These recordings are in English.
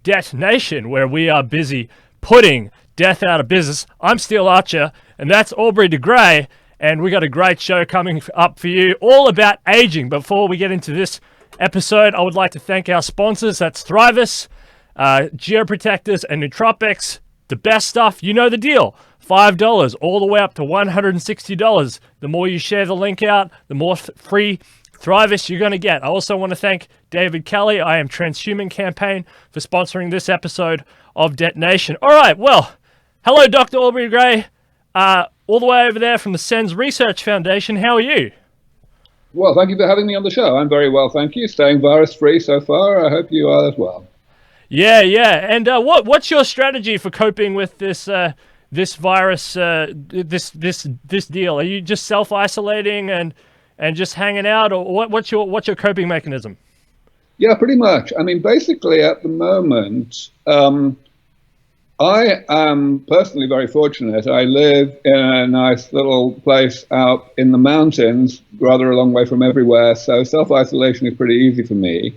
Death Nation, where we are busy putting death out of business. I'm Steel Archer, and that's Aubrey de Grey, and we got a great show coming up for you, all about aging. Before we get into this episode, I would like to thank our sponsors. That's Thrivous, Geoprotectors, and Nootropics. The best stuff, you know the deal. $5 all the way up to $160. The more you share the link out, the more free Thrivous you're going to get. I also want to thank David Kelly, I Am Transhuman Campaign, for sponsoring this episode of Debt Nation. All right, well, hello, Dr. Aubrey Gray, all the way over there from the Sens Research Foundation. How are you? Well, thank you for having me on the show. I'm very well, thank you. Staying virus-free so far. I hope you are as well. Yeah. And what's your strategy for coping with this this virus, this deal? Are you just self-isolating and just hanging out, or what's your coping mechanism? Yeah, pretty much. I mean, basically at the moment, I am personally very fortunate. I live in a nice little place out in the mountains, rather a long way from everywhere, so self-isolation is pretty easy for me.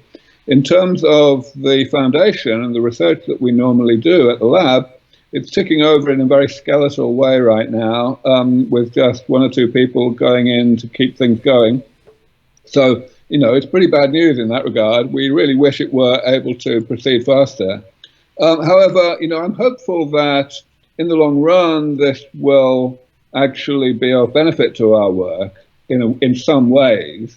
In terms of the foundation and the research that we normally do at the lab, it's ticking over in a very skeletal way right now, with just one or two people going in to keep things going. So, you know, it's pretty bad news in that regard. We really wish it were able to proceed faster. However, you know, I'm hopeful that in the long run, this will actually be of benefit to our work in some ways.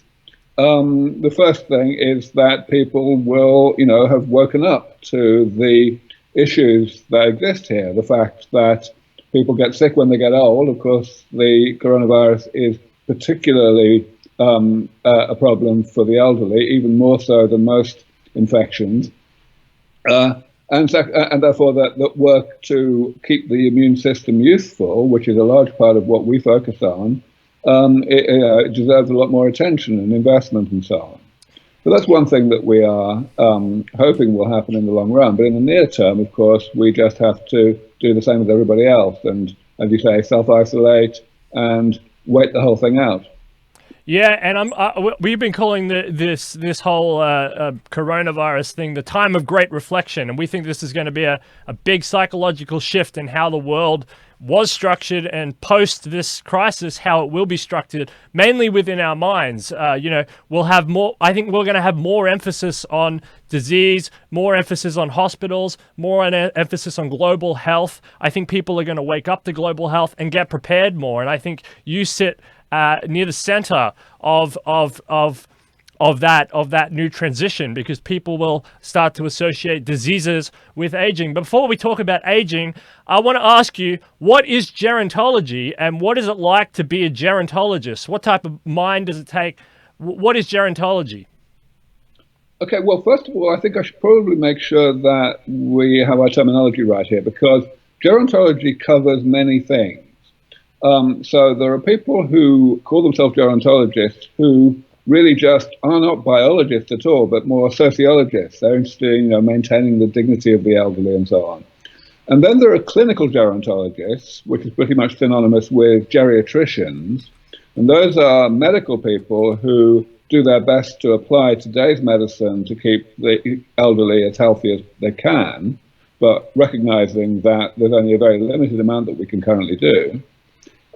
The first thing is that people will, you know, have woken up to the issues that exist here. The fact that people get sick when they get old. Of course, the coronavirus is particularly a problem for the elderly, even more so than most infections. And therefore, that work to keep the immune system youthful, which is a large part of what we focus on, it deserves a lot more attention and investment and so on. So that's one thing that we are hoping will happen in the long run. But in the near term, of course, we just have to do the same as everybody else and, as you say, self-isolate and wait the whole thing out. Yeah, and we've been calling this whole coronavirus thing the time of great reflection, and we think this is going to be a big psychological shift in how the world was structured, and post this crisis, how it will be structured, mainly within our minds. You know, we'll have more. I think we're going to have more emphasis on disease, more emphasis on hospitals, more emphasis on global health. I think people are going to wake up to global health and get prepared more. And I think you sit near the center of that new transition, because people will start to associate diseases with aging. Before we talk about aging, I want to ask you, what is gerontology, and what is it like to be a gerontologist? What type of mind does it take? What is gerontology? Okay, well, first of all, I think I should probably make sure that we have our terminology right here, because gerontology covers many things. So there are people who call themselves gerontologists who really just are not biologists at all, but more sociologists. They're interested in, you know, maintaining the dignity of the elderly and so on. And then there are clinical gerontologists, which is pretty much synonymous with geriatricians. And those are medical people who do their best to apply today's medicine to keep the elderly as healthy as they can, but recognizing that there's only a very limited amount that we can currently do.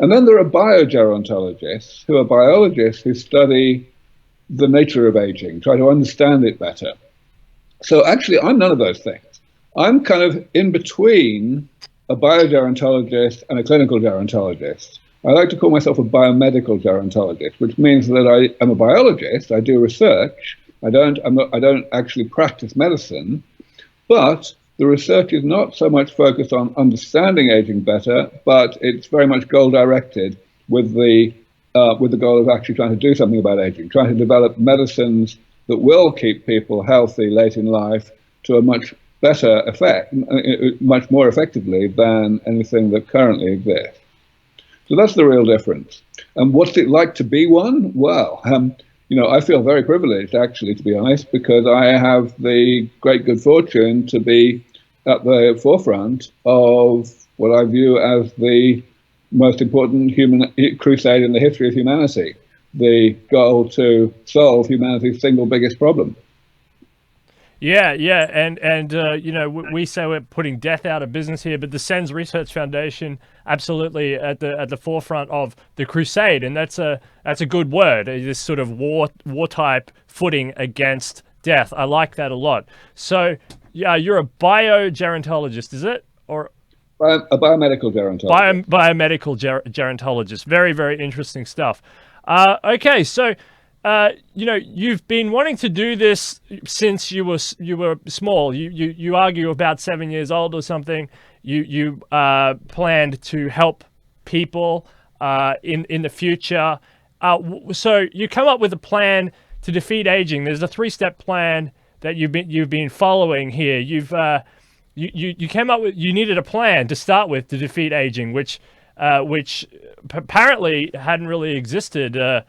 And then there are biogerontologists, who are biologists who study the nature of aging, try to understand it better. So actually, I'm none of those things. I'm kind of in between a biogerontologist and a clinical gerontologist. I like to call myself a biomedical gerontologist, which means that I am a biologist. I do research. I don't actually practice medicine, but the research is not so much focused on understanding aging better, but it's very much goal-directed with the goal of actually trying to do something about aging, trying to develop medicines that will keep people healthy late in life to a much better effect, much more effectively than anything that currently exists. So that's the real difference. And what's it like to be one? Well, you know, I feel very privileged, actually, to be honest, because I have the great good fortune to be at the forefront of what I view as the most important human crusade in the history of humanity, the goal to solve humanity's single biggest problem. Yeah, yeah, and you know, we say we're putting death out of business here, but the Sens Research Foundation absolutely at the forefront of the crusade, and that's a good word. This sort of war type footing against death. I like that a lot. So, yeah, you're a biogerontologist, is it, or A biomedical gerontologist. biomedical gerontologist? Very, very interesting stuff. Okay, so you know, you've been wanting to do this since you were small. You argue about 7 years old or something. You planned to help people in the future. So you come up with a plan to defeat aging. There's a 3-step plan that you've been following here. You came up with, you needed a plan to start with to defeat aging, which apparently hadn't really existed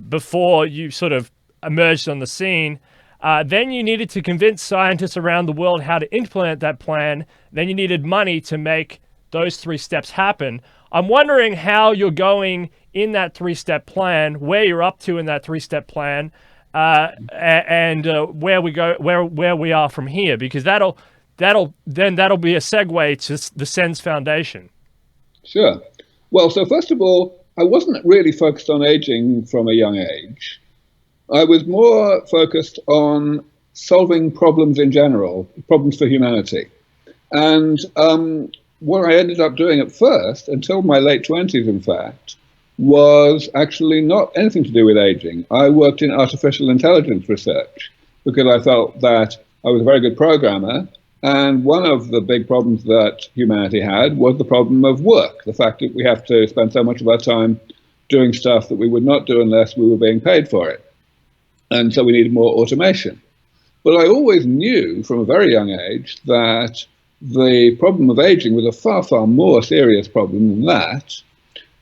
before you sort of emerged on the scene. Then you needed to convince scientists around the world how to implement that plan. Then you needed money to make those 3 steps happen. I'm wondering how you're going in that 3-step plan, where you're up to in that 3-step plan, and where we go, where we are from here, because that'll be a segue to the Sens Foundation. Sure. Well, so first of all, I wasn't really focused on aging from a young age. I was more focused on solving problems in general, problems for humanity. And what I ended up doing at first, until my late 20s, in fact, was actually not anything to do with aging. I worked in artificial intelligence research because I felt that I was a very good programmer. And one of the big problems that humanity had was the problem of work, the fact that we have to spend so much of our time doing stuff that we would not do unless we were being paid for it. And so we needed more automation. But I always knew from a very young age that the problem of aging was a far, far more serious problem than that.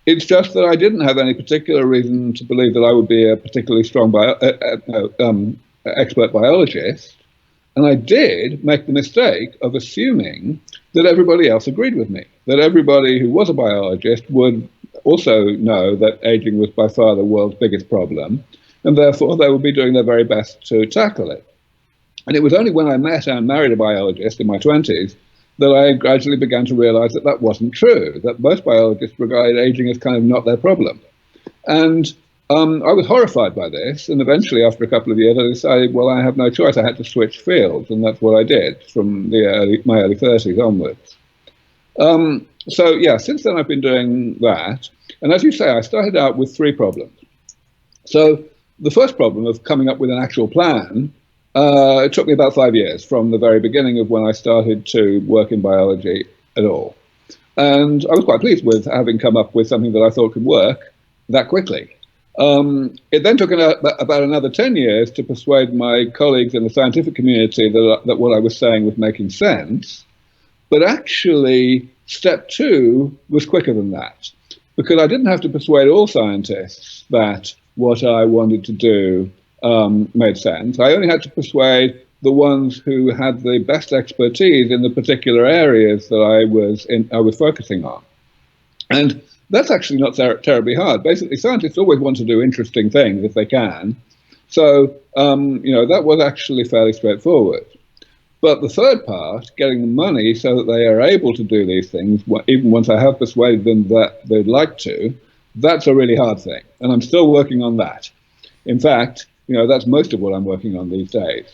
It's just that I didn't have any particular reason to believe that I would be a particularly strong expert biologist. And I did make the mistake of assuming that everybody else agreed with me, that everybody who was a biologist would also know that aging was by far the world's biggest problem, and therefore they would be doing their very best to tackle it. And it was only when I met and married a biologist in my 20s that I gradually began to realize that that wasn't true, that most biologists regard aging as kind of not their problem. And I was horrified by this, and eventually, after a couple of years, I decided, well, I have no choice. I had to switch fields, and that's what I did from my early 30s onwards. So, yeah, since then I've been doing that. And as you say, I started out with 3 problems. So the first problem of coming up with an actual plan, it took me about 5 years from the very beginning of when I started to work in biology at all. And I was quite pleased with having come up with something that I thought could work that quickly. It then took about another 10 years to persuade my colleagues in the scientific community that what I was saying was making sense. But actually, step 2 was quicker than that, because I didn't have to persuade all scientists that what I wanted to do made sense. I only had to persuade the ones who had the best expertise in the particular areas that I was focusing on. And that's actually not terribly hard. Basically, scientists always want to do interesting things if they can. So, that was actually fairly straightforward. But the third part, getting the money so that they are able to do these things, even once I have persuaded them that they'd like to, that's a really hard thing. And I'm still working on that. In fact, that's most of what I'm working on these days.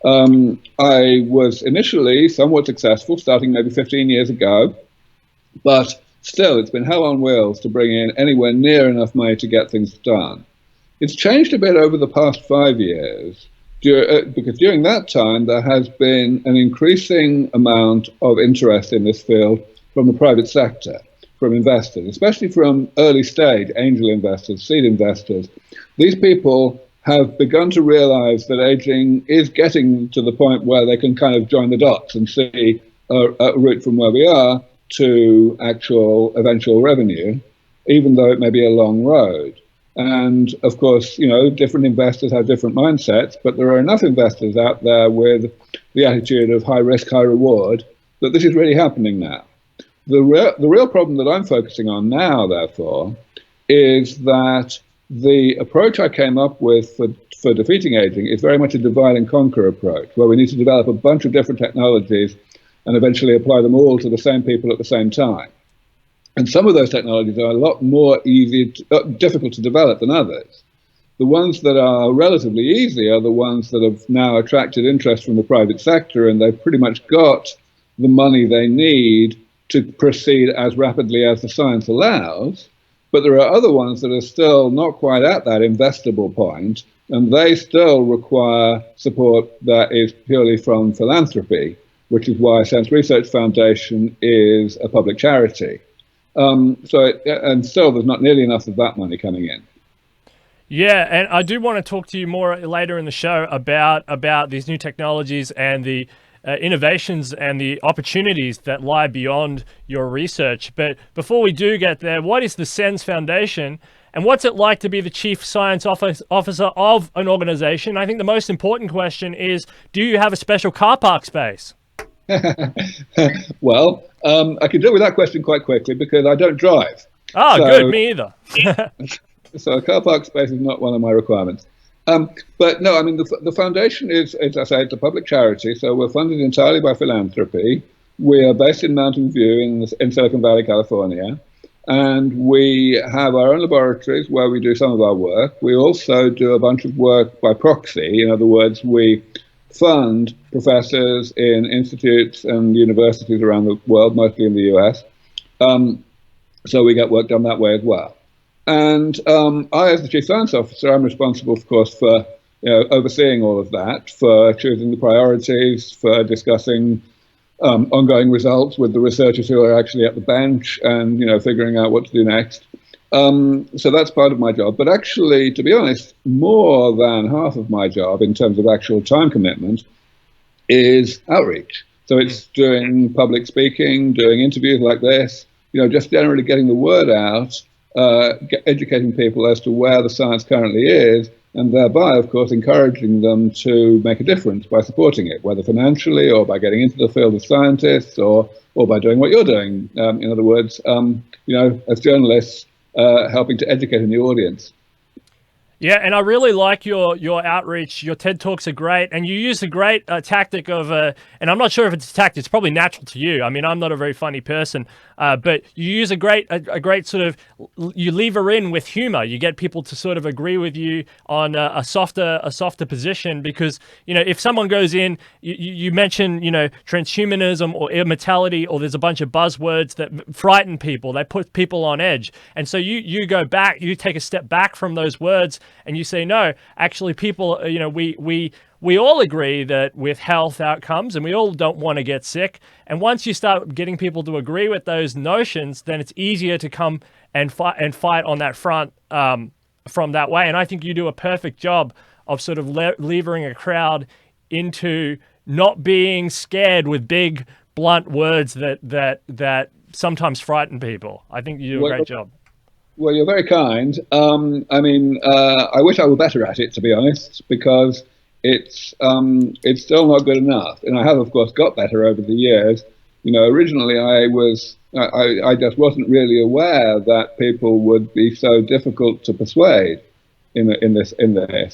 I was initially somewhat successful, starting maybe 15 years ago, but still, it's been hell on wheels to bring in anywhere near enough money to get things done. It's changed a bit over the past 5 years, because during that time, there has been an increasing amount of interest in this field from the private sector, from investors, especially from early stage angel investors, seed investors. These people have begun to realize that aging is getting to the point where they can kind of join the dots and see a route from where we are to actual eventual revenue, even though it may be a long road. And of course, different investors have different mindsets, but there are enough investors out there with the attitude of high risk, high reward, that this is really happening now. The real problem that I'm focusing on now, therefore, is that the approach I came up with for defeating aging is very much a divide and conquer approach, where we need to develop a bunch of different technologies and eventually apply them all to the same people at the same time. And some of those technologies are a lot more difficult to develop than others. The ones that are relatively easy are the ones that have now attracted interest from the private sector, and they've pretty much got the money they need to proceed as rapidly as the science allows. But there are other ones that are still not quite at that investable point, and they still require support that is purely from philanthropy, which is why Sens Research Foundation is a public charity. And still there's not nearly enough of that money coming in. Yeah, and I do want to talk to you more later in the show about these new technologies and the innovations and the opportunities that lie beyond your research. But before we do get there, what is the Sens Foundation, and what's it like to be the chief science officer of an organization? I think the most important question is, do you have a special car park space? Well, I can deal with that question quite quickly because I don't drive. Oh, so, good, me either. So a car park space is not one of my requirements. But no, I mean, the foundation is, as I say, it's a public charity, so we're funded entirely by philanthropy. We are based in Mountain View in Silicon Valley, California, and we have our own laboratories where we do some of our work. We also do a bunch of work by proxy. In other words, we fund professors in institutes and universities around the world, mostly in the US. So we get work done that way as well. And I, as the Chief Science Officer, I'm responsible, of course, for overseeing all of that, for choosing the priorities, for discussing ongoing results with the researchers who are actually at the bench and, figuring out what to do next. So that's part of my job. But actually, to be honest, more than half of my job in terms of actual time commitment is outreach. So it's doing public speaking, doing interviews like this, just generally getting the word out, educating people as to where the science currently is, and thereby, of course, encouraging them to make a difference by supporting it, whether financially or by getting into the field of scientists or by doing what you're doing. In other words, as journalists, helping to educate in the audience. Yeah, and I really like your outreach. Your TED Talks are great, and you use a great tactic of, and I'm not sure if it's a tactic, it's probably natural to you. I mean, I'm not a very funny person, but you use a great sort of, you lever in with humor. You get people to sort of agree with you on a softer position because, if someone goes in, you mention, transhumanism or immortality, or there's a bunch of buzzwords that frighten people, they put people on edge. And so you go back, you take a step back from those words, and you say, no, actually people, we all agree that with health outcomes, and we all don't want to get sick. And once you start getting people to agree with those notions, then it's easier to come and fight on that front from that way. And I think you do a perfect job of sort of levering a crowd into not being scared with big, blunt words that sometimes frighten people. I think you do a great job. Well, you're very kind. I wish I were better at it, to be honest, because it's still not good enough. And I have, of course, got better over the years. Originally I just wasn't really aware that people would be so difficult to persuade in this.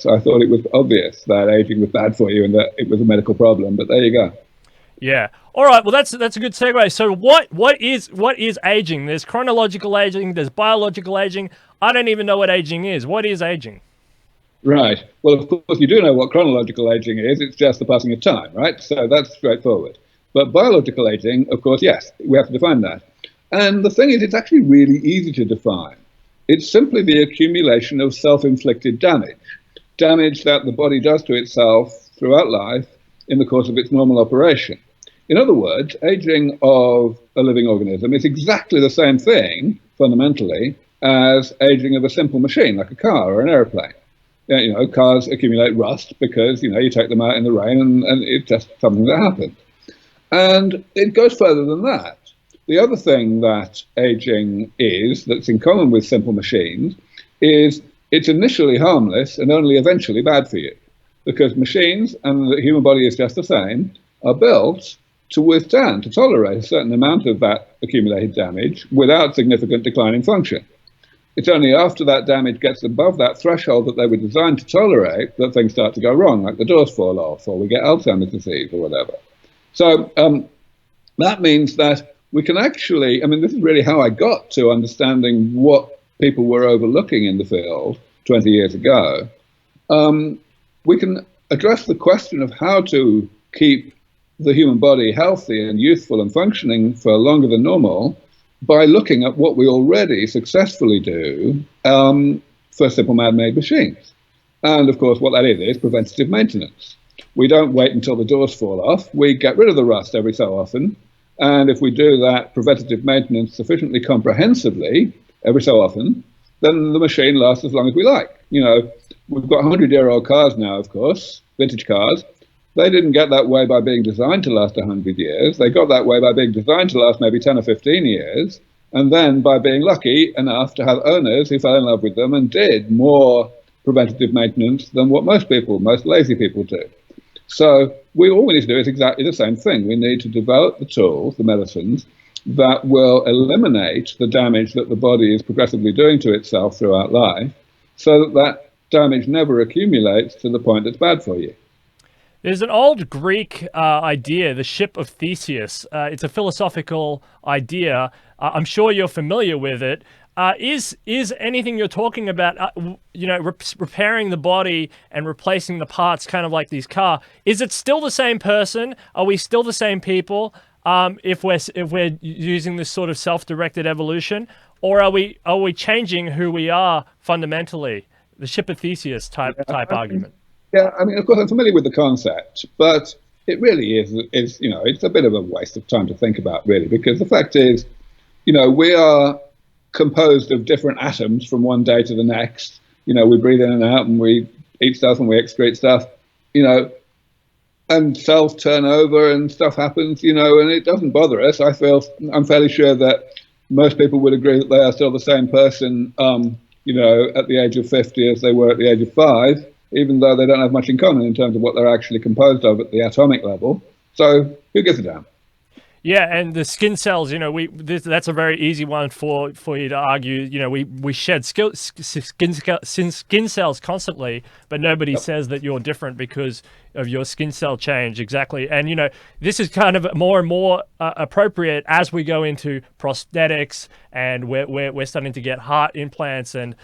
I thought it was obvious that aging was bad for you and that it was a medical problem. But there you go. Yeah. All right. Well, that's a good segue. So what is aging? There's chronological aging. There's biological aging. I don't even know what aging is. What is aging? Right. Well, of course, you do know what chronological aging is. It's just the passing of time, right? So that's straightforward. But biological aging, of course, yes, we have to define that. And the thing is, it's actually really easy to define. It's simply the accumulation of self-inflicted damage that the body does to itself throughout life in the course of its normal operation. In other words, aging of a living organism is exactly the same thing, fundamentally, as aging of a simple machine, like a car or an airplane. Cars accumulate rust because, you take them out in the rain and it's just something that happens. And it goes further than that. The other thing that aging is, that's in common with simple machines, is it's initially harmless and only eventually bad for you. Because machines, and the human body is just the same, are built to withstand, to tolerate a certain amount of that accumulated damage without significant decline in function. It's only after that damage gets above that threshold that they were designed to tolerate that things start to go wrong, like the doors fall off, or we get Alzheimer's disease, or whatever. So that means that we can actually, I mean, this is really how I got to understanding what people were overlooking in the field 20 years ago. We can address the question of how to keep the human body healthy and youthful and functioning for longer than normal by looking at what we already successfully do for simple man-made machines. And of course, what that is preventative maintenance. We don't wait until the doors fall off. We get rid of the rust every so often. And if we do that preventative maintenance sufficiently comprehensively every so often, then the machine lasts as long as we like. You know, we've got 100-year-old cars now, of course, vintage cars. They didn't get that way by being designed to last 100 years. They got that way by being designed to last maybe 10 or 15 years, and then by being lucky enough to have owners who fell in love with them and did more preventative maintenance than what most lazy people do. So all we need to do is exactly the same thing. We need to develop the tools, the medicines, that will eliminate the damage that the body is progressively doing to itself throughout life, so that that damage never accumulates to the point that's bad for you. There's an old Greek idea, the Ship of Theseus. It's a philosophical idea. I'm sure you're familiar with it. Is anything you're talking about, repairing the body and replacing the parts, kind of like these car? Is it still the same person? Are we still the same people? If we're using this sort of self-directed evolution, or are we changing who we are fundamentally? The Ship of Theseus type argument. Yeah, I mean, of course, I'm familiar with the concept, but it really is, it's a bit of a waste of time to think about, really, because the fact is, we are composed of different atoms from one day to the next. We breathe in and out, and we eat stuff, and we excrete stuff, and cells turn over and stuff happens, and it doesn't bother us. I'm fairly sure that most people would agree that they are still the same person, at the age of 50 as they were at the age of 5. Even though they don't have much in common in terms of what they're actually composed of at the atomic level. So who gives a damn? Yeah, and the skin cells, that's a very easy one for you to argue. We shed skin cells constantly, but nobody says that you're different because of your skin cell change. Exactly. And, this is kind of more and more appropriate as we go into prosthetics, and we're starting to get heart implants and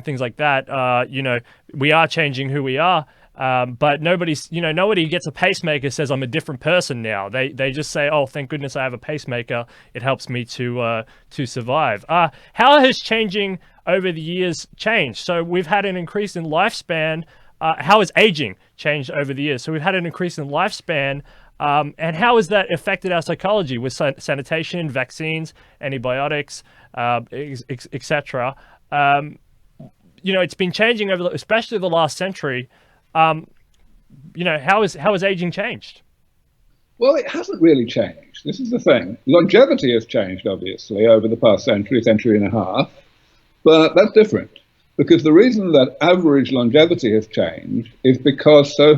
things like that. We are changing who we are. But nobody gets a pacemaker says I'm a different person now. They just say, oh, thank goodness I have a pacemaker. It helps me to survive. How has changing over the years changed? So we've had an increase in lifespan. How has aging changed over the years? So we've had an increase in lifespan. And how has that affected our psychology with sanitation, vaccines, antibiotics, etc.? It's been changing especially the last century. How has aging changed? Well, it hasn't really changed. This is the thing. Longevity has changed, obviously, over the past century and a half, but that's different. Because the reason that average longevity has changed is because so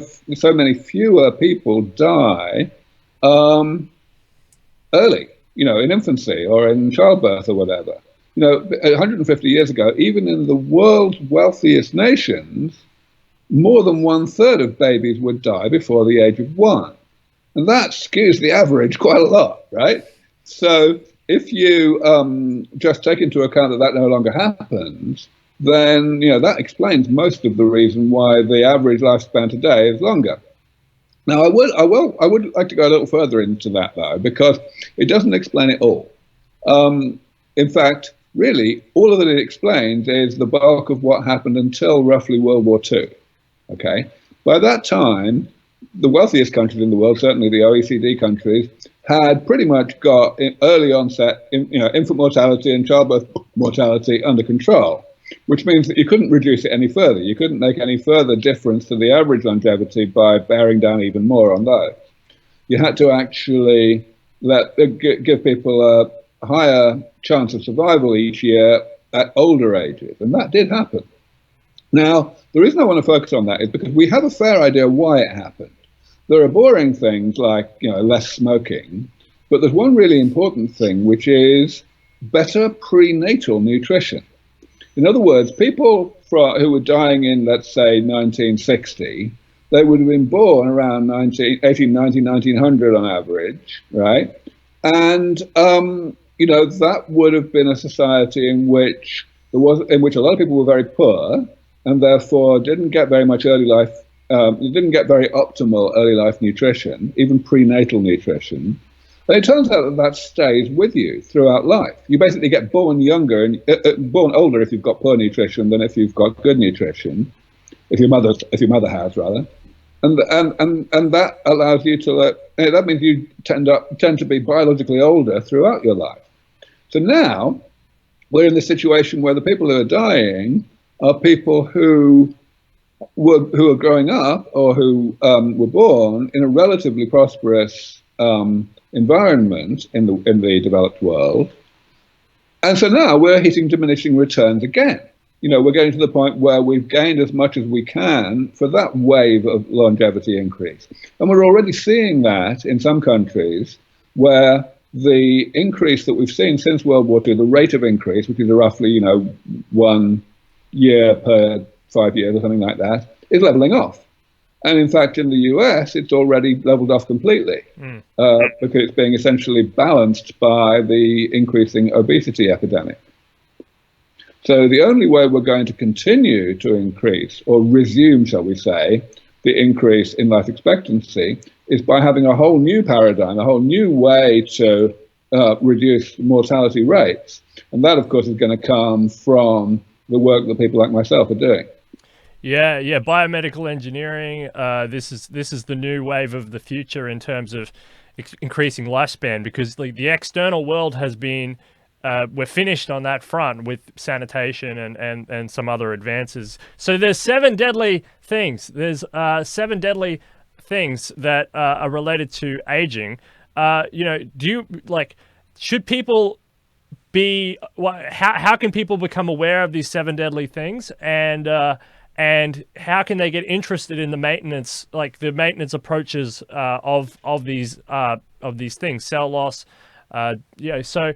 many fewer people die early, in infancy or in childbirth or whatever. 150 years ago, even in the world's wealthiest nations, more than 1/3 of babies would die before the age of 1. And that skews the average quite a lot, right? So if you just take into account that no longer happens, then that explains most of the reason why the average lifespan today is longer. Now, I would like to go a little further into that, though, because it doesn't explain it all. In fact, really, all of it explains is the bulk of what happened until roughly World War II. Okay. By that time, the wealthiest countries in the world, certainly the OECD countries, had pretty much got early onset, infant mortality and childbirth mortality under control, which means that you couldn't reduce it any further. You couldn't make any further difference to the average longevity by bearing down even more on those. You had to actually give people a higher chance of survival each year at older ages, and that did happen. Now, the reason I want to focus on that is because we have a fair idea why it happened. There are boring things like, less smoking, but there's one really important thing, which is better prenatal nutrition. In other words, people who were dying in, let's say, 1960, they would have been born around 1900 on average, right? And that would have been a society in which a lot of people were very poor, and therefore didn't get very much early life. Didn't get very optimal early life nutrition, even prenatal nutrition. And it turns out that stays with you throughout life. You basically get born younger and born older if you've got poor nutrition than if you've got good nutrition, if your mother has rather, and that allows you to. That means you tend to be biologically older throughout your life. So now we're in the situation where the people who are dying are people who are growing up or who were born in a relatively prosperous environment in the developed world, and so now we're hitting diminishing returns again. We're getting to the point where we've gained as much as we can for that wave of longevity increase, and we're already seeing that in some countries where the increase that we've seen since World War II, the rate of increase, which is roughly 1 year per 5 years or something like that, is leveling off. And in fact, in the US, it's already leveled off completely because it's being essentially balanced by the increasing obesity epidemic. So the only way we're going to continue to increase, or resume, shall we say, the increase in life expectancy is by having a whole new paradigm, a whole new way to reduce mortality rates. And that, of course, is going to come from the work that people like myself are doing. Yeah, biomedical engineering. This is the new wave of the future in terms of increasing lifespan, because the external world has been, we're finished on that front with sanitation and some other advances. So there's 7 deadly things. There's 7 deadly things that are related to aging. Should people be? How can people become aware of these 7 deadly things, and how can they get interested in the maintenance approaches of these things, cell loss? So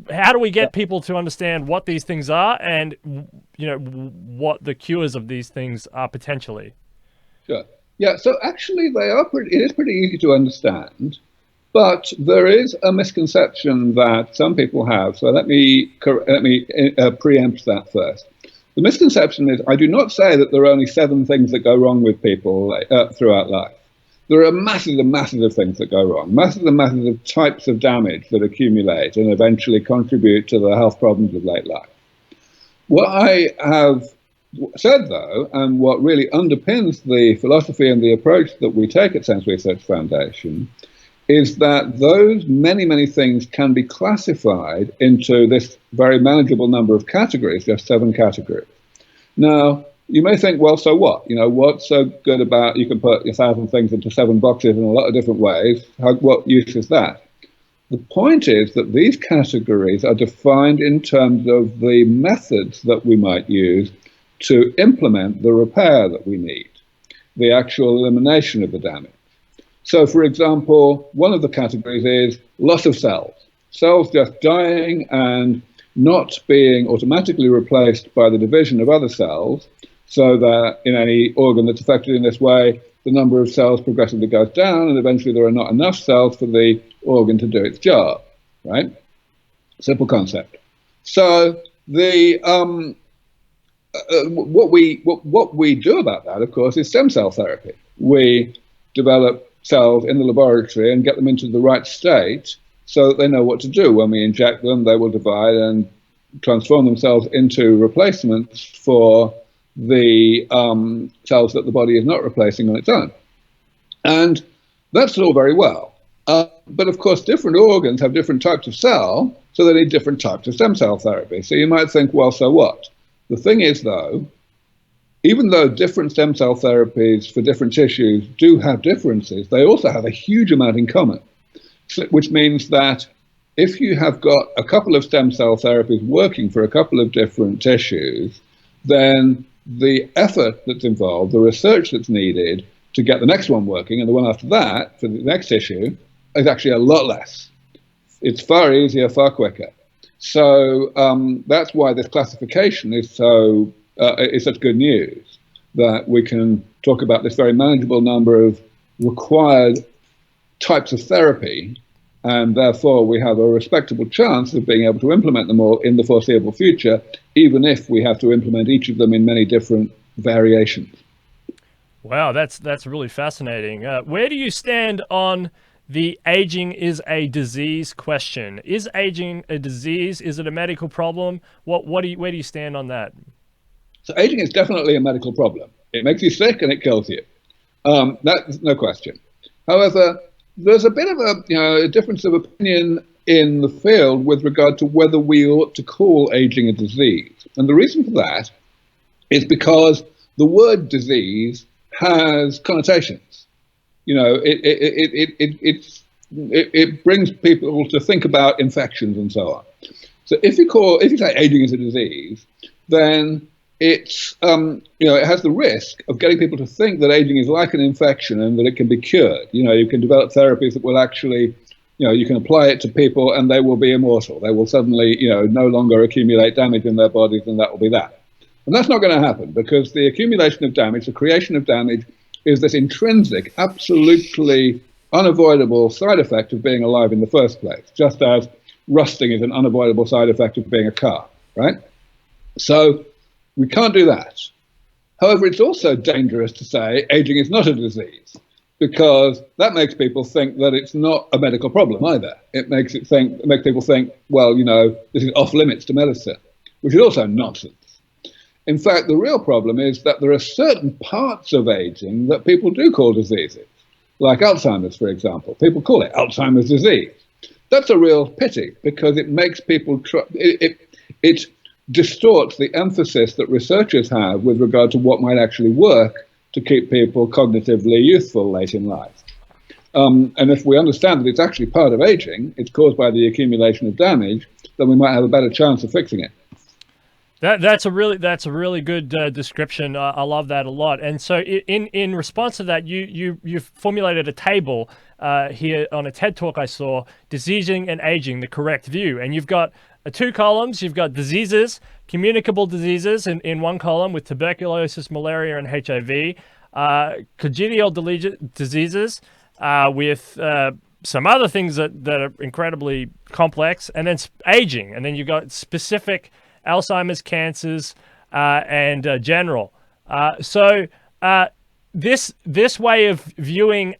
how do we get people to understand what these things are, and what the cures of these things are potentially? Sure. Yeah. So actually, it is pretty easy to understand, but there is a misconception that some people have. So let me preempt that first. The misconception is, I do not say that there are only 7 things that go wrong with people throughout life. There are masses and masses of things that go wrong, masses and masses of types of damage that accumulate and eventually contribute to the health problems of late life. What I have said, though, and what really underpins the philosophy and the approach that we take at Sens Research Foundation, is that those many, many things can be classified into this very manageable number of categories, just 7 categories. Now, you may think, well, so what? What's so good about, you can put 1,000 things into 7 boxes in a lot of different ways. What use is that? The point is that these categories are defined in terms of the methods that we might use to implement the repair that we need, the actual elimination of the damage. So, for example, one of the categories is loss of cells. Cells just dying and not being automatically replaced by the division of other cells, so that in any organ that's affected in this way, the number of cells progressively goes down, and eventually there are not enough cells for the organ to do its job, right? Simple concept. So what we do about that, of course, is stem cell therapy. We develop cells in the laboratory and get them into the right state so that they know what to do. When we inject them, they will divide and transform themselves into replacements for the cells that the body is not replacing on its own. And that's all very well. But of course, different organs have different types of cell, so they need different types of stem cell therapy. So you might think, well, so what? The thing is, though, even though different stem cell therapies for different tissues do have differences, they also have a huge amount in common, which means that if you have got a couple of stem cell therapies working for a couple of different tissues, then the effort that's involved, the research that's needed to get the next one working and the one after that for the next issue is actually a lot less. It's far easier, far quicker. So that's why this classification is such good news, that we can talk about this very manageable number of required types of therapy, and therefore we have a respectable chance of being able to implement them all in the foreseeable future, even if we have to implement each of them in many different variations. Wow, that's really fascinating. Where do you stand on the aging is a disease question? Is aging a disease? Is it a medical problem? Where do you stand on that? So aging is definitely a medical problem. It makes you sick and it kills you. That's no question. However, there's a bit of a difference of opinion in the field with regard to whether we ought to call aging a disease. And the reason for that is because the word disease has connotations. It brings people to think about infections and so on. So if you say aging is a disease, then it has the risk of getting people to think that aging is like an infection and that it can be cured. You can develop therapies that will actually, you can apply it to people and they will be immortal. They will suddenly, no longer accumulate damage in their bodies, and that will be that. And that's not going to happen, because the accumulation of damage, the creation of damage, is this intrinsic, absolutely unavoidable side effect of being alive in the first place, just as rusting is an unavoidable side effect of being a car, right? So we can't do that. However, it's also dangerous to say aging is not a disease, because that makes people think that it's not a medical problem either. It makes people think, well, this is off limits to medicine, which is also nonsense. In fact, the real problem is that there are certain parts of aging that people do call diseases, like Alzheimer's, for example. People call it Alzheimer's disease. That's a real pity, because it makes people it distorts the emphasis that researchers have with regard to what might actually work to keep people cognitively youthful late in life. And if we understand that it's actually part of aging, it's caused by the accumulation of damage, then we might have a better chance of fixing it. That's a really good description. I love that a lot. And so in response to that, you formulated a table here on a TED Talk I saw, Diseasing and Aging, the Correct View. And you've got two columns. You've got diseases, communicable diseases in one column with tuberculosis, malaria, and HIV, congenital diseases with some other things that are incredibly complex, and then aging. And then you've got specific Alzheimer's, cancers, and general. So this way of viewing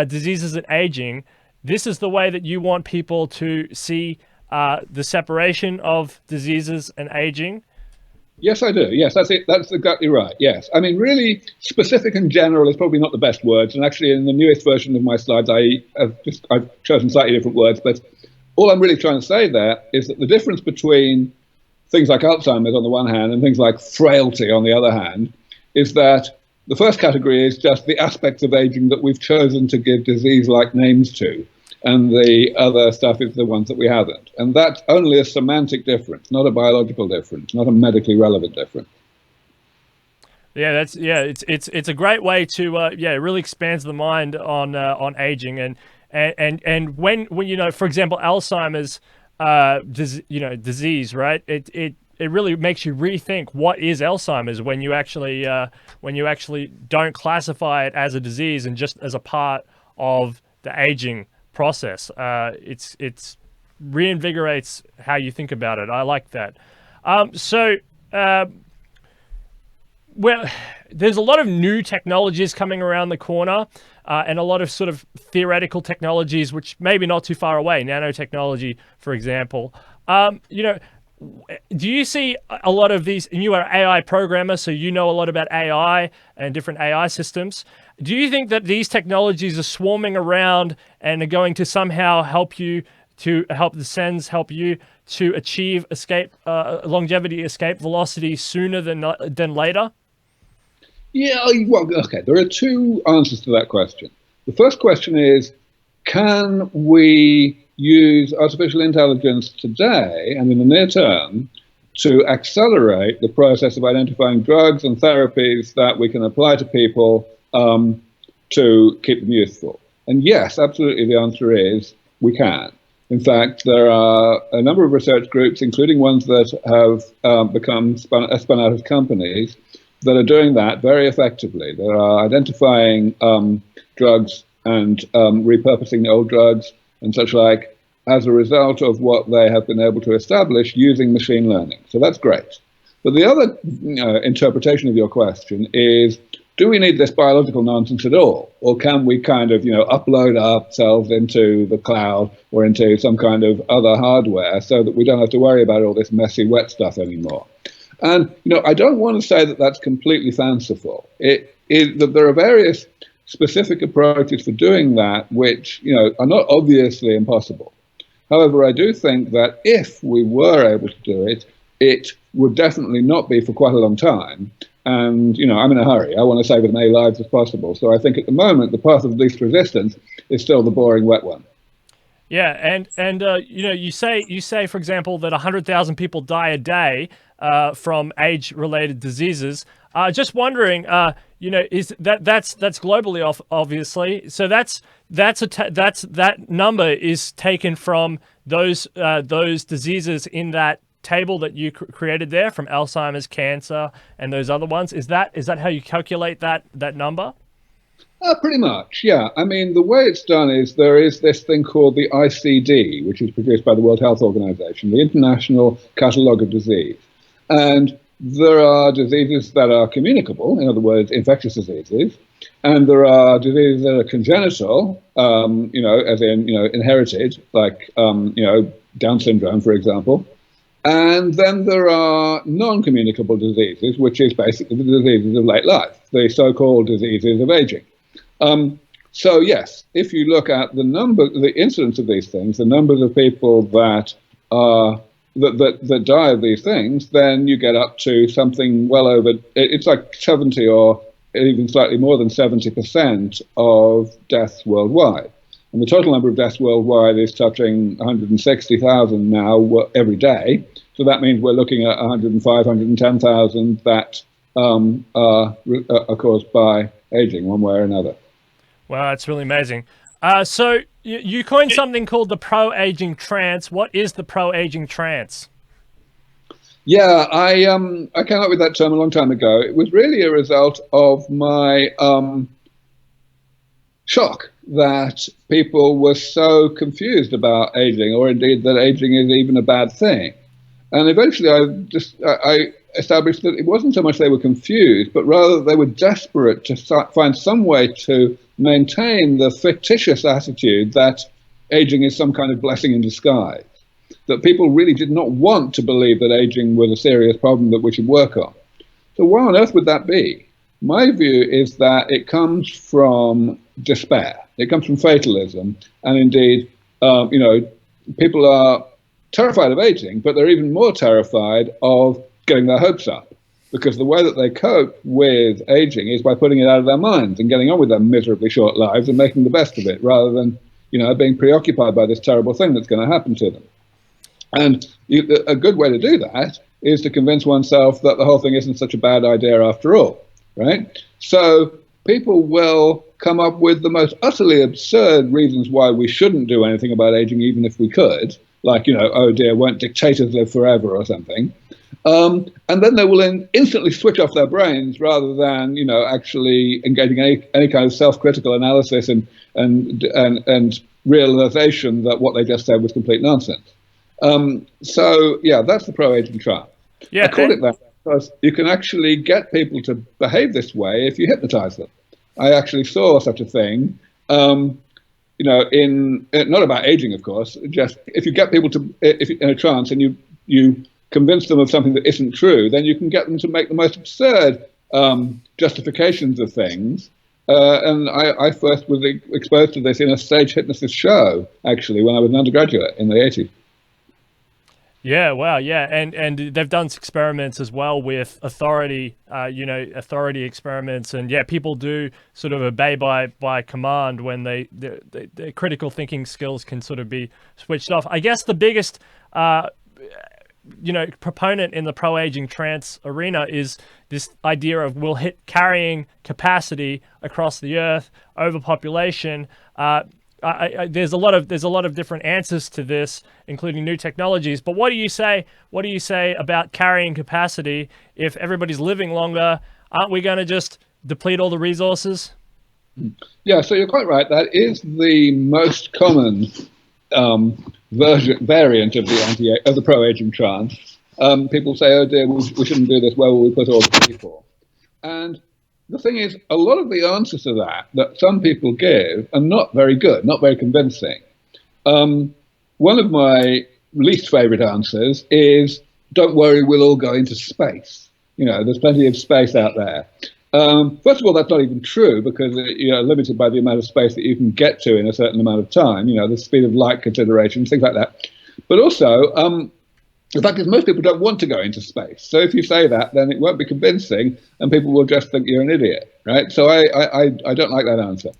diseases and aging, this is the way that you want people to see the separation of diseases and aging? Yes, I do. Yes, that's it. That's exactly right. Yes. I mean, really, specific and general is probably not the best words. And actually, in the newest version of my slides, I've chosen slightly different words. But all I'm really trying to say there is that the difference between things like Alzheimer's on the one hand and things like frailty on the other hand is that the first category is just the aspects of aging that we've chosen to give disease-like names to, and the other stuff is the ones that we haven't. And that's only a semantic difference, not a biological difference, not a medically relevant difference. Yeah, it's a great way to it really expands the mind on aging, and when for example, Alzheimer's disease, right? It really makes you rethink what is Alzheimer's when you actually don't classify it as a disease and just as a part of the aging process. It's reinvigorates how you think about it. I like that. Well, there's a lot of new technologies coming around the corner, and a lot of sort of theoretical technologies, which maybe not too far away, nanotechnology, for example. Do you see a lot of these, and you are an AI programmer, so you know a lot about AI and different AI systems. Do you think that these technologies are swarming around and are going to somehow help you to help the Sens help you to achieve longevity, escape velocity sooner than later? Yeah, well, okay, there are two answers to that question. The first question is, can we use artificial intelligence today and in the near term to accelerate the process of identifying drugs and therapies that we can apply to people to keep them youthful? And yes, absolutely, the answer is we can. In fact, there are a number of research groups, including ones that have become spun out of companies, that are doing that very effectively. They are identifying drugs and repurposing the old drugs and such like as a result of what they have been able to establish using machine learning. So that's great. But the other interpretation of your question is, do we need this biological nonsense at all? Or can we kind of, upload ourselves into the cloud or into some kind of other hardware so that we don't have to worry about all this messy wet stuff anymore? And, I don't want to say that that's completely fanciful. There are various specific approaches for doing that, which, are not obviously impossible. However, I do think that if we were able to do it, it would definitely not be for quite a long time. And, I'm in a hurry. I want to save as many lives as possible. So I think at the moment, the path of least resistance is still the boring, wet one. Yeah, and you say, for example, that 100,000 people die a day from age-related diseases. Just wondering, is that's globally obviously. So that number is taken from those diseases in that table that you created there, from Alzheimer's, cancer, and those other ones. Is that how you calculate that number? Pretty much, yeah. I mean, the way it's done is there is this thing called the ICD, which is produced by the World Health Organization, the International Catalogue of Disease. And there are diseases that are communicable, in other words, infectious diseases, and there are diseases that are congenital, as in, inherited, like, Down syndrome, for example. And then there are non-communicable diseases, which is basically the diseases of late life, the so-called diseases of aging. So yes, if you look at the incidence of these things, the numbers of people that die of these things, then you get up to something well over, it's like 70 or even slightly more than 70% of deaths worldwide. And the total number of deaths worldwide is touching 160,000 now every day. So that means we're looking at 105, 110,000 that are caused by aging one way or another. Wow, that's really amazing. So you coined something called the ProAging Trance. What is the ProAging Trance? Yeah, I came up with that term a long time ago. It was really a result of my shock that people were so confused about aging, or indeed that aging is even a bad thing. And eventually I established that it wasn't so much they were confused, but rather they were desperate to find some way to maintain the fictitious attitude that aging is some kind of blessing in disguise, that people really did not want to believe that aging was a serious problem that we should work on. So why on earth would that be? My view is that it comes from despair. It comes from fatalism. And indeed, people are terrified of aging, but they're even more terrified of getting their hopes up, because the way that they cope with aging is by putting it out of their minds and getting on with their miserably short lives and making the best of it, rather than, being preoccupied by this terrible thing that's going to happen to them. And a good way to do that is to convince oneself that the whole thing isn't such a bad idea after all, right? So people will come up with the most utterly absurd reasons why we shouldn't do anything about aging, even if we could, like, oh dear, won't dictators live forever or something. And then they will instantly switch off their brains rather than, actually engaging any kind of self-critical analysis and realization that what they just said was complete nonsense. So, yeah, that's the pro-aging trance. Yeah, I call it that because you can actually get people to behave this way if you hypnotize them. I actually saw such a thing, not about aging, of course, just if you get people to, if in a trance and you convince them of something that isn't true, then you can get them to make the most absurd justifications of things. And I first was exposed to this in a stage hypnosis show, actually, when I was an undergraduate in the 80s. Yeah, wow, yeah, and they've done experiments as well with authority, authority experiments, and yeah, people do sort of obey by command when their critical thinking skills can sort of be switched off. I guess the biggest, proponent in the pro-aging trance arena is this idea of we'll hit carrying capacity across the earth, overpopulation. there's a lot of different answers to this, including new technologies. But what do you say? What do you say about carrying capacity? If everybody's living longer, aren't we going to just deplete all the resources? Yeah, so you're quite right. That is the most common variant of the pro-aging trance. People say, "Oh dear, we shouldn't do this. Where will we put all the people?" And the thing is, a lot of the answers to that some people give are not very good, not very convincing. One of my least favorite answers is, "Don't worry, we'll all go into space. There's plenty of space out there." First of all, that's not even true, because you're limited by the amount of space that you can get to in a certain amount of time, the speed of light considerations, things like that. But also, the fact is, most people don't want to go into space. So if you say that, then it won't be convincing, and people will just think you're an idiot, right? So I don't like that answer.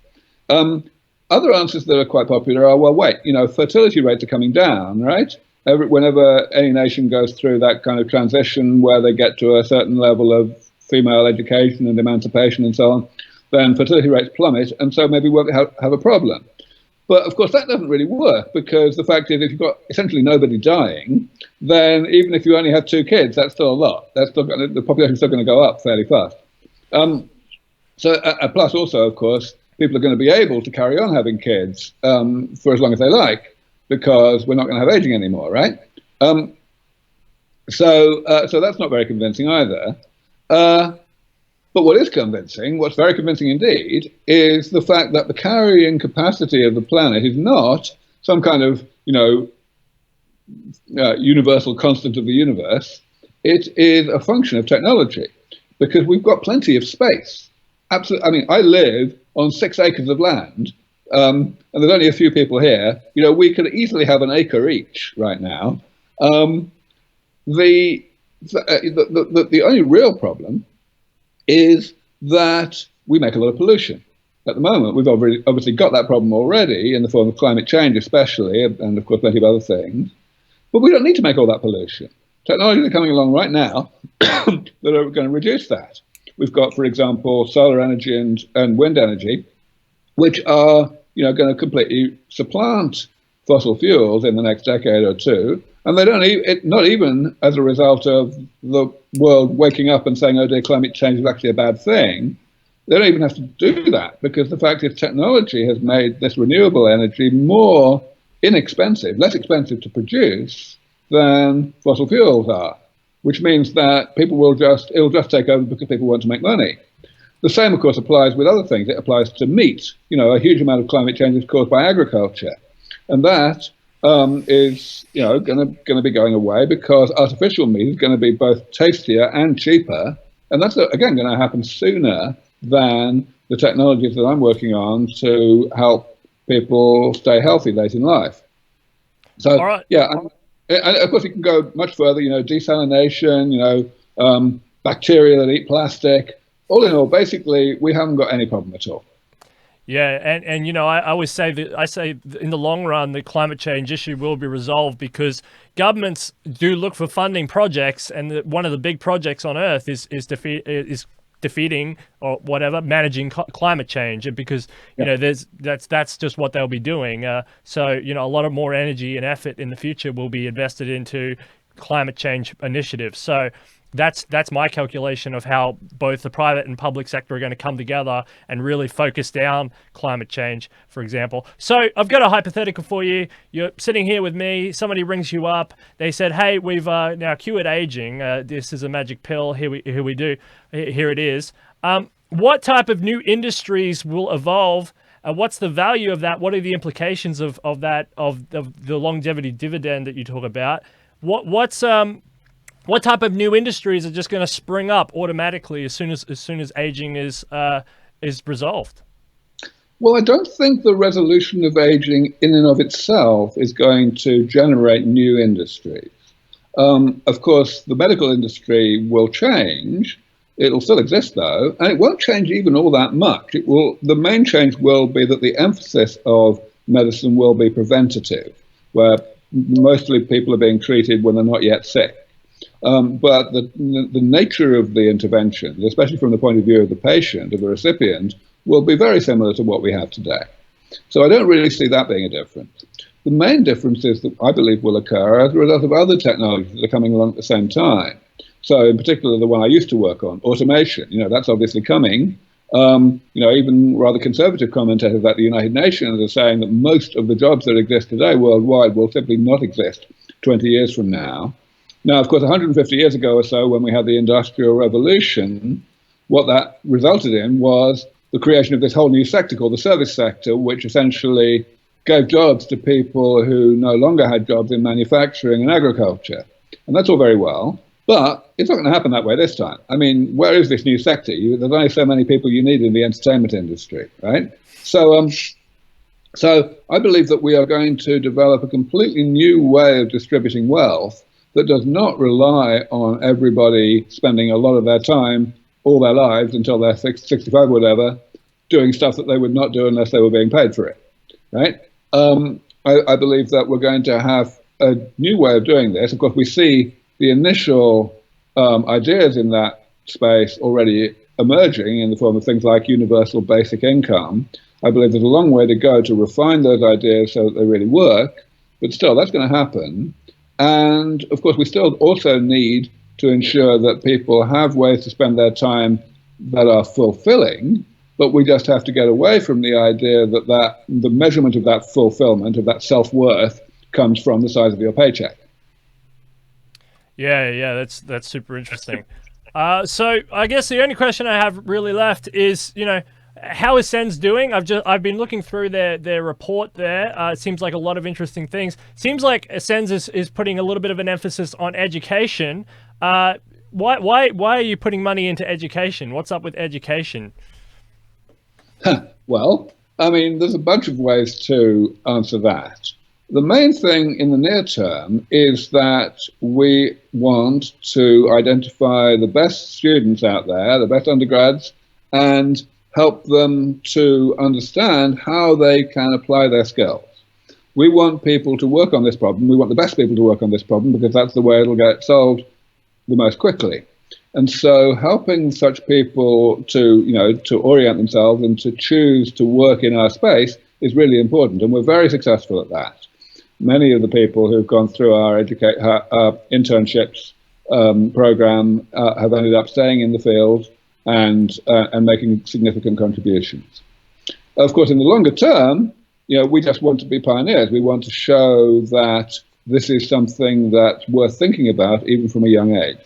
Other answers that are quite popular are, well, wait, fertility rates are coming down, right? Whenever any nation goes through that kind of transition where they get to a certain level of female education and emancipation and so on, then fertility rates plummet, and so maybe we won't have a problem. But of course, that doesn't really work, because the fact is, if you've got essentially nobody dying, then even if you only have 2 kids, that's still a lot. The population's still going to go up fairly fast. Plus also, of course, people are going to be able to carry on having kids for as long as they like, because we're not going to have aging anymore, right? So that's not very convincing either. But what is convincing, what's very convincing indeed, is the fact that the carrying capacity of the planet is not some kind of, universal constant of the universe. It is a function of technology, because we've got plenty of space. Absolutely. I mean, I live on 6 acres of land, and there's only a few people here. We could easily have an acre each right now. The only real problem is that we make a lot of pollution. At the moment, we've obviously got that problem already in the form of climate change especially, and of course plenty of other things. But we don't need to make all that pollution. Technologies are coming along right now that are going to reduce that. We've got, for example, solar energy and wind energy, which are going to completely supplant fossil fuels in the next decade or two. And they don't not even as a result of the world waking up and saying, "Oh dear, climate change is actually a bad thing." They don't even have to do that, because the fact is, technology has made this renewable energy more inexpensive, less expensive to produce than fossil fuels are, which means that it'll just take over because people want to make money. The same, of course, applies with other things. It applies to meat. A huge amount of climate change is caused by agriculture, and that is going to be going away, because artificial meat is going to be both tastier and cheaper, and that's again going to happen sooner than the technologies that I'm working on to help people stay healthy late in life. So all right. Yeah, and of course you can go much further. Desalination, bacteria that eat plastic. All in all, basically, we haven't got any problem at all. Yeah, and I always say in the long run, the climate change issue will be resolved, because governments do look for funding projects, and one of the big projects on Earth is defeating or whatever, managing climate change, and because that's just what they'll be doing. So a lot of more energy and effort in the future will be invested into climate change initiatives. So that's my calculation of how both the private and public sector are going to come together and really focus down climate change, for example. So I've got a hypothetical for you. You're sitting here with me. Somebody rings you up. They said, "Hey, we've now cured aging. This is a magic pill. Here it is." What type of new industries will evolve? What's the value of that? What are the implications of that, of the longevity dividend that you talk about? What type of new industries are just going to spring up automatically as soon as aging is resolved? Well, I don't think the resolution of aging in and of itself is going to generate new industries. Of course, the medical industry will change. It'll still exist, though, and it won't change even all that much. The main change will be that the emphasis of medicine will be preventative, where mostly people are being treated when they're not yet sick. But the nature of the intervention, especially from the point of view of the patient, of the recipient, will be very similar to what we have today. So I don't really see that being a difference. The main difference is that I believe will occur as a result of other technologies that are coming along at the same time. So in particular, the one I used to work on, automation, that's obviously coming. Even rather conservative commentators at the United Nations are saying that most of the jobs that exist today worldwide will simply not exist 20 years from now. Now, of course, 150 years ago or so, when we had the Industrial Revolution, what that resulted in was the creation of this whole new sector called the service sector, which essentially gave jobs to people who no longer had jobs in manufacturing and agriculture. And that's all very well, but it's not going to happen that way this time. I mean, where is this new sector? There's only so many people you need in the entertainment industry, right? So I believe that we are going to develop a completely new way of distributing wealth that does not rely on everybody spending a lot of their time, all their lives, until they're 65 or whatever, doing stuff that they would not do unless they were being paid for it, right? I believe that we're going to have a new way of doing this. Of course, we see the initial ideas in that space already emerging in the form of things like universal basic income. I believe there's a long way to go to refine those ideas so that they really work, but still, that's going to happen. And of course, we still also need to ensure that people have ways to spend their time that are fulfilling, but we just have to get away from the idea that the measurement of that fulfillment, of that self-worth, comes from the size of your paycheck. Yeah, that's super interesting. So I guess the only question I have really left is, how is Sens doing? I've been looking through their report there. It seems like a lot of interesting things. Seems like Sens is putting a little bit of an emphasis on education. Why are you putting money into education? What's up with education? Well, I mean, there's a bunch of ways to answer that. The main thing in the near term is that we want to identify the best students out there, the best undergrads, and help them to understand how they can apply their skills. We want people to work on this problem. We want the best people to work on this problem because that's the way it'll get solved the most quickly. And so helping such people to orient themselves and to choose to work in our space is really important. And we're very successful at that. Many of the people who've gone through our internships program have ended up staying in the field and making significant contributions. Of course, in the longer term, we just want to be pioneers. We want to show that this is something that's worth thinking about, even from a young age.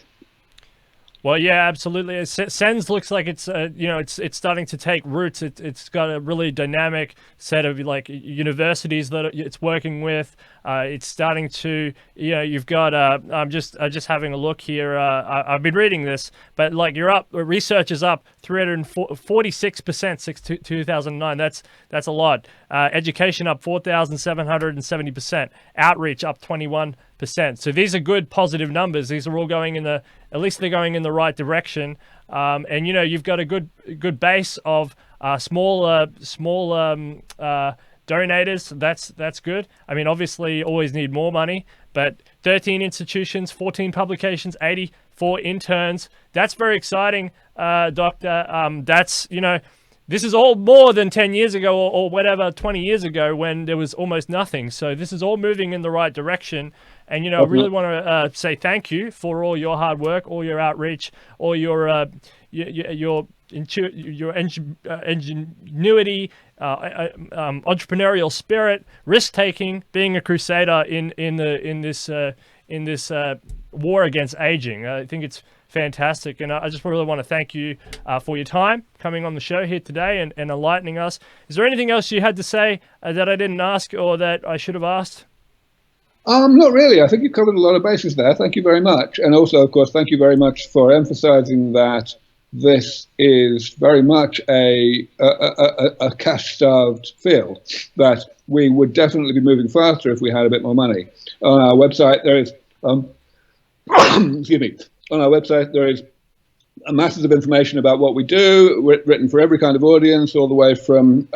Well, yeah, absolutely. Sens looks like it's it's starting to take roots. It's got a really dynamic set of universities that it's working with. It's starting to you've got I'm just having a look here. I've been reading this, but you're up. Research is up 346% since 2009. That's a lot. Education up 4,770%. Outreach up 21%. So these are good positive numbers. These are all going at least they're going in the right direction. And you've got a good base of small donators. That's good. I mean, obviously, you always need more money, but 13 institutions, 14 publications, 84 interns. That's very exciting, Doctor. This is all more than 10 years ago or whatever, 20 years ago when there was almost nothing. So this is all moving in the right direction. And, I really want to say thank you for all your hard work, all your outreach, all your ingenuity, entrepreneurial spirit, risk-taking, being a crusader in this war against aging. I think it's fantastic, and I just really want to thank you for your time coming on the show here today and enlightening us. Is there anything else you had to say that I didn't ask or that I should have asked? Not really. I think you covered a lot of bases there. Thank you very much. And also, of course, thank you very much for emphasizing that this is very much a cash-starved field, that we would definitely be moving faster if we had a bit more money. On our website, there is, excuse me, on our website, there is masses of information about what we do, written for every kind of audience, all the way from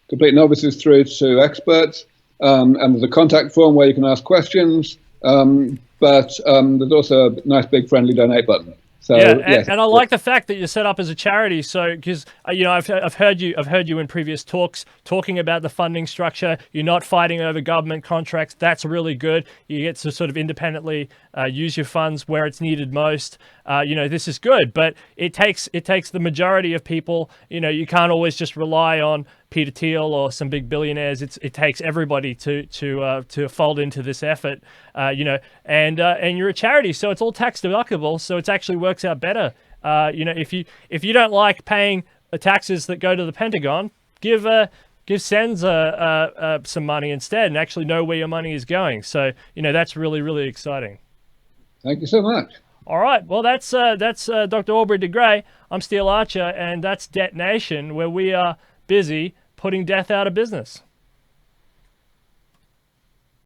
complete novices through to experts. And there's a contact form where you can ask questions, but there's also a nice big friendly donate button. So Yeah, yes, and I like the fact that you're set up as a charity. So, because I've heard you in previous talks talking about the funding structure. You're not fighting over government contracts. That's really good. You get to sort of independently use your funds where it's needed most. This is good, but it takes the majority of people. You can't always just rely on Peter Thiel or some big billionaires. It takes everybody to fold into this effort. And you're a charity, so it's all tax deductible. So it actually works out better. If you don't like paying the taxes that go to the Pentagon, give Sens some money instead, and actually know where your money is going. So that's really, really exciting. Thank you so much. All right, well that's Dr. Aubrey de Grey. I'm Steele Archer, and that's Debt Nation, where we are busy putting death out of business.